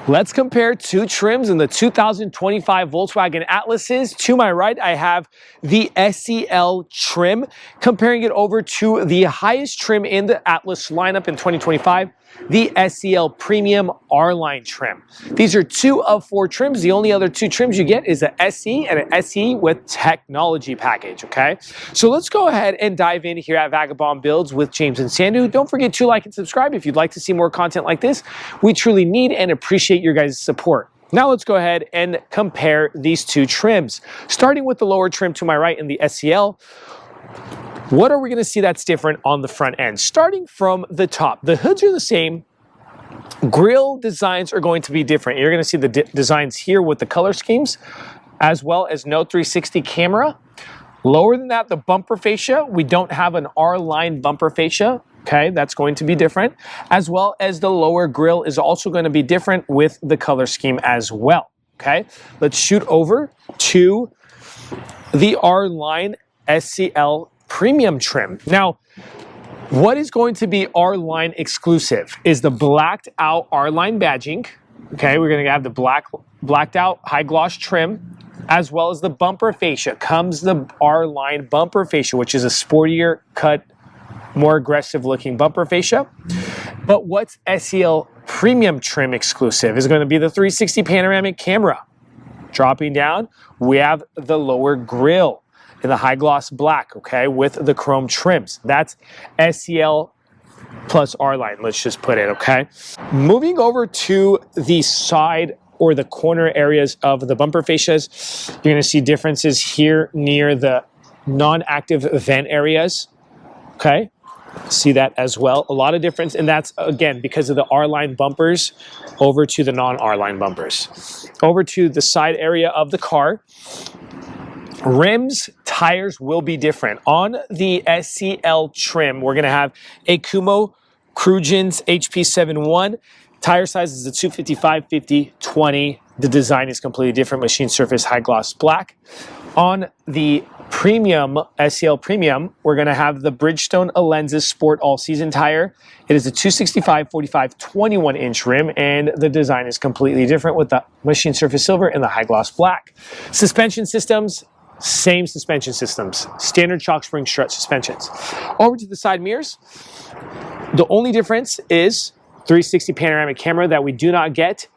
Let's compare two trims in the 2025 Volkswagen Atlases. To my right, I have the SEL trim, comparing it over to the highest trim in the Atlas lineup in 2025, the SEL Premium R-Line trim. These are 2 of 4 trims. The only other 2 trims you get is an SE and an SE with technology package, okay? So let's go ahead and dive in here at Vagabond Builds with James and Sandu. Don't forget to like and subscribe if you'd like to see more content like this. We truly need and appreciate your guys' support. Now let's go ahead and compare these 2 trims. Starting with the lower trim to my right in the SEL, what are we going to see that's different on the front end? Starting from the top, the hoods are the same. Grille designs are going to be different. You're going to see the designs here with the color schemes, as well as no 360 camera. Lower than that, the bumper fascia, we don't have an R-line bumper fascia. Okay, that's going to be different, as well as the lower grille is also going to be different with the color scheme as well. Okay, let's shoot over to the R-Line SEL Premium trim. Now, what is going to be R-Line exclusive is the blacked out R-Line badging. Okay, we're going to have the blacked out high gloss trim, as well as the bumper fascia. Comes the R-Line bumper fascia, which is a sportier cut, more aggressive looking bumper fascia. But what's SEL Premium trim exclusive is going to be the 360 panoramic camera. Dropping down, we have the lower grille in the high gloss black, okay, with the chrome trims. That's SEL plus R-Line, let's just put it, okay? Moving over to the side or the corner areas of the bumper fascias, you're gonna see differences here near the non-active vent areas, okay? See that as well, a lot of difference, and that's again because of the R-Line bumpers over to the non-R-Line bumpers. Over to the side area of the car, rims, tires will be different. On the SEL trim, we're gonna have a Kumo Krugens HP71. Tire size is a 255, 50, 20. The design is completely different, machine surface, high gloss black. On the Premium, SEL Premium, we're gonna have the Bridgestone Alenzis Sport all-season tire. It is a 265, 45, 21-inch rim, and the design is completely different with the machine surface silver and the high gloss black. Suspension systems, same suspension systems, standard shock spring strut suspensions. Over to the side mirrors, the only difference is 360 panoramic camera that we do not get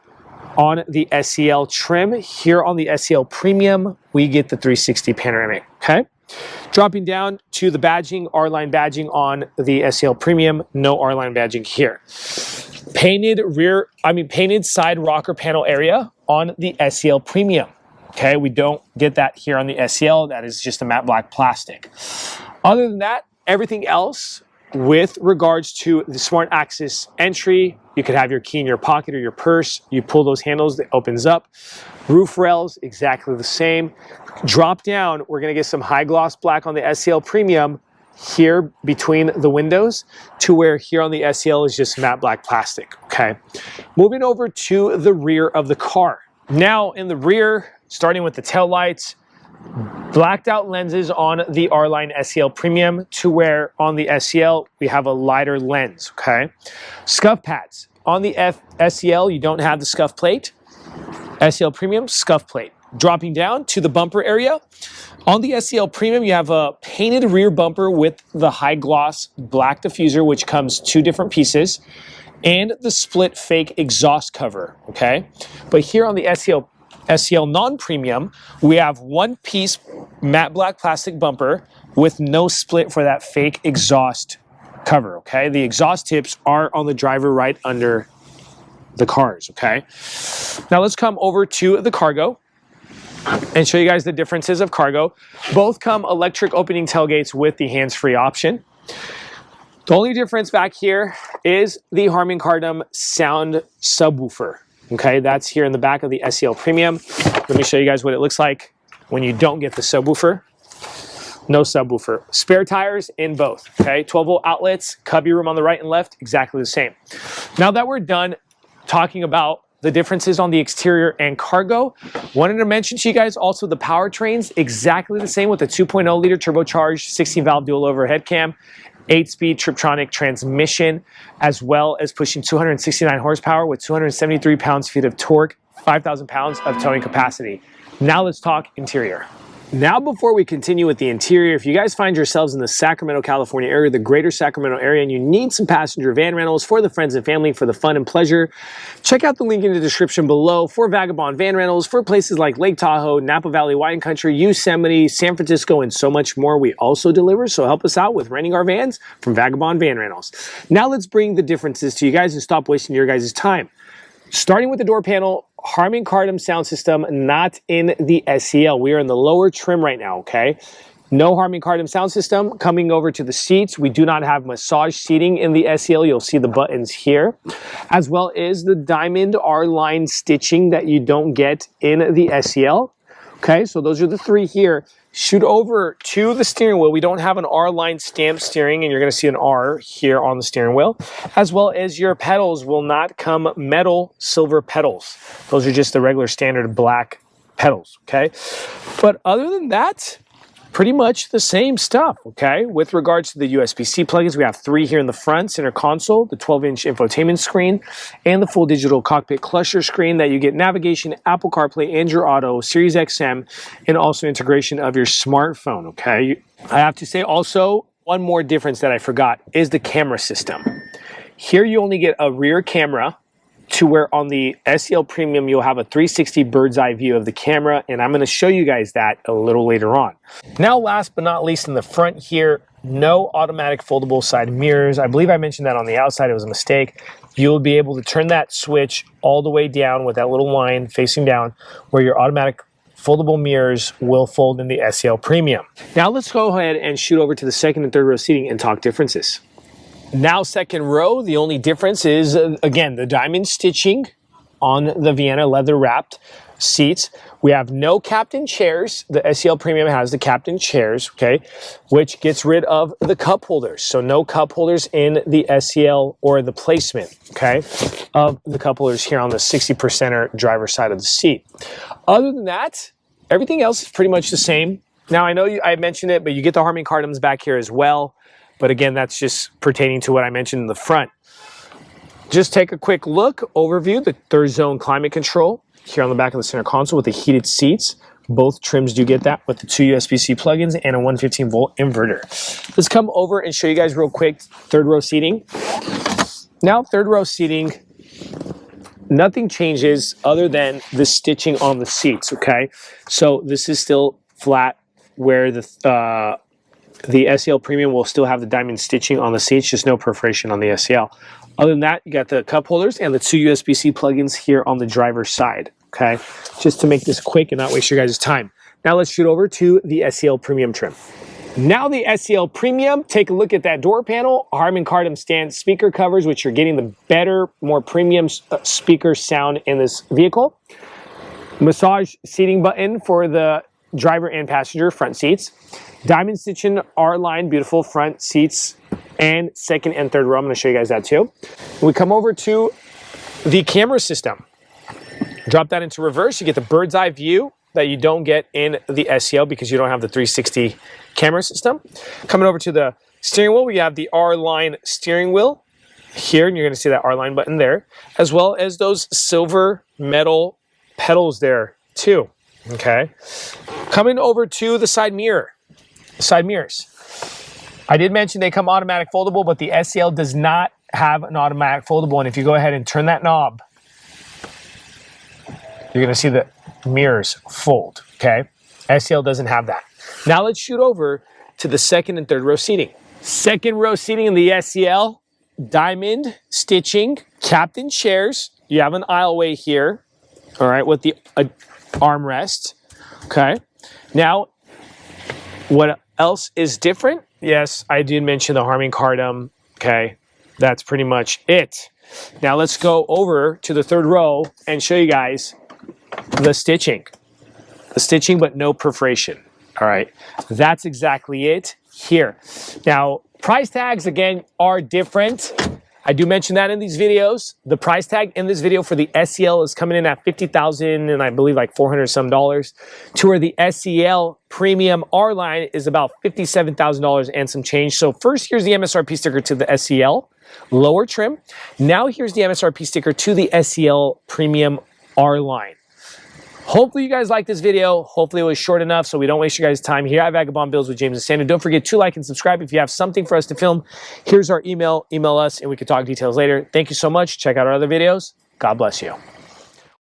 on the SEL trim. Here on the SEL Premium, we get the 360 panoramic, okay? Dropping down to the badging, R-Line badging on the SEL Premium, no R-Line badging here. Painted side rocker panel area on the SEL Premium. Okay, we don't get that here on the SEL. That is just a matte black plastic. Other than that, everything else with regards to the smart access entry, you could have your key in your pocket or your purse. You pull those handles, it opens up. Roof rails, exactly the same. Drop down, we're gonna get some high gloss black on the SEL Premium here between the windows, to where here on the SEL is just matte black plastic, okay? Moving over to the rear of the car. Now in the rear, starting with the tail lights, blacked out lenses on the R-Line SEL Premium, to where on the SEL we have a lighter lens, okay? Scuff pads. On the SEL, you don't have the scuff plate. SEL Premium, scuff plate. Dropping down to the bumper area. On the SEL Premium, you have a painted rear bumper with the high gloss black diffuser, which comes 2 different pieces, and the split fake exhaust cover, okay? But here on the SEL non-premium, we have 1 piece matte black plastic bumper with no split for that fake exhaust cover, okay? The exhaust tips are on the driver right under the cars, okay? Now let's come over to the cargo and show you guys the differences of cargo. Both come electric opening tailgates with the hands-free option. The only difference back here is the Harman Kardon sound subwoofer. Okay, that's here in the back of the SEL Premium. Let me show you guys what it looks like when you don't get the subwoofer. No subwoofer. Spare tires in both, okay? 12-volt outlets, cubby room on the right and left, exactly the same. Now that we're done talking about the differences on the exterior and cargo, wanted to mention to you guys also the powertrains, exactly the same with the 2.0 liter turbocharged 16-valve dual overhead cam 8-speed Triptronic transmission, as well as pushing 269 horsepower with 273 pounds-feet of torque, 5,000 pounds of towing capacity. Now let's talk interior. Now, before we continue with the interior, if you guys find yourselves in the Sacramento, California area, the greater Sacramento area, and you need some passenger van rentals for the friends and family, for the fun and pleasure, check out the link in the description below for Vagabond Van Rentals for places like Lake Tahoe, Napa Valley Wine Country, Yosemite, San Francisco, and so much more. We also deliver, so help us out with renting our vans from Vagabond Van Rentals. Now let's bring the differences to you guys and stop wasting your guys' time. Starting with the door panel, Harman Kardon sound system, not in the SEL. We are in the lower trim right now, okay? No Harman Kardon sound system. Coming over to the seats, we do not have massage seating in the SEL. You'll see the buttons here, as well as the diamond R-line stitching that you don't get in the SEL. Okay, so those are the three here. Shoot over to the steering wheel. We don't have an R-line stamp steering, and you're going to see an R here on the steering wheel, as well as your pedals will not come metal silver pedals. Those are just the regular standard black pedals, okay? But other than that, pretty much the same stuff, okay? With regards to the USB-C plugins, we have three here in the front, center console, the 12-inch infotainment screen, and the full digital cockpit cluster screen that you get navigation, Apple CarPlay, Android Auto, Sirius XM, and also integration of your smartphone, okay? I have to say also, one more difference that I forgot is the camera system. Here you only get a rear camera, to where on the SEL Premium, you'll have a 360 bird's eye view of the camera, and I'm going to show you guys that a little later on. Now, last but not least, in the front here, no automatic foldable side mirrors. I believe I mentioned that on the outside. It was a mistake. You'll be able to turn that switch all the way down with that little line facing down, where your automatic foldable mirrors will fold in the SEL Premium. Now, let's go ahead and shoot over to the second and third row seating and talk differences. Now, second row, the only difference is, again, the diamond stitching on the Vienna leather-wrapped seats. We have no captain chairs. The SEL Premium has the captain chairs, okay, which gets rid of the cup holders. So no cup holders in the SEL or the placement, okay, of the cup holders here on the 60% driver's side of the seat. Other than that, everything else is pretty much the same. Now, I know I mentioned it, but you get the Harman Kardons back here as well. But again, that's just pertaining to what I mentioned in the front. Just take a quick look, overview, the third zone climate control here on the back of the center console with the heated seats. Both trims do get that with the two USB-C plugins and a 115-volt inverter. Let's come over and show you guys real quick third row seating. Now, third row seating, nothing changes other than the stitching on the seats, okay? So this is still flat where the SEL Premium will still have the diamond stitching on the seats, just no perforation on the SEL. Other than that, you got the cup holders and the two USB-C plugins here on the driver's side, okay? Just to make this quick and not waste your guys' time. Now let's shoot over to the SEL Premium trim. Now the SEL Premium, take a look at that door panel, Harman Kardon stand speaker covers, which are getting the better, more premium speaker sound in this vehicle. Massage seating button for the driver and passenger front seats. Diamond stitching R-line, beautiful front seats, and second and third row. I'm going to show you guys that too. We come over to the camera system. Drop that into reverse. You get the bird's eye view that you don't get in the SEL because you don't have the 360 camera system. Coming over to the steering wheel, we have the R-line steering wheel here, and you're going to see that R-line button there, as well as those silver metal pedals there too. Okay. Coming over to the side mirror. Side mirrors. I did mention they come automatic foldable, but the SEL does not have an automatic foldable. And if you go ahead and turn that knob, you're going to see the mirrors fold, okay? SEL doesn't have that. Now let's shoot over to the second and third row seating. Second row seating in the SEL, diamond stitching, captain chairs. You have an aisleway here, all right, with the armrest, okay? Now, what else is different? Yes, I did mention the Harman Kardon, okay? That's pretty much it. Now let's go over to the third row and show you guys the stitching. The stitching, but no perforation, all right? That's exactly it here. Now, price tags, again, are different. I do mention that in these videos. The price tag in this video for the SEL is coming in at $50,000 and I believe like $400 some dollars, to where the SEL Premium R line is about $57,000 and some change. So first, here's the MSRP sticker to the SEL, lower trim. Now here's the MSRP sticker to the SEL Premium R line. Hopefully you guys like this video. Hopefully it was short enough so we don't waste your guys' time here at Vagabond Builds with James and Sandra. Don't forget to like and subscribe if you have something for us to film. Here's our email. Email us and we can talk details later. Thank you so much. Check out our other videos. God bless you.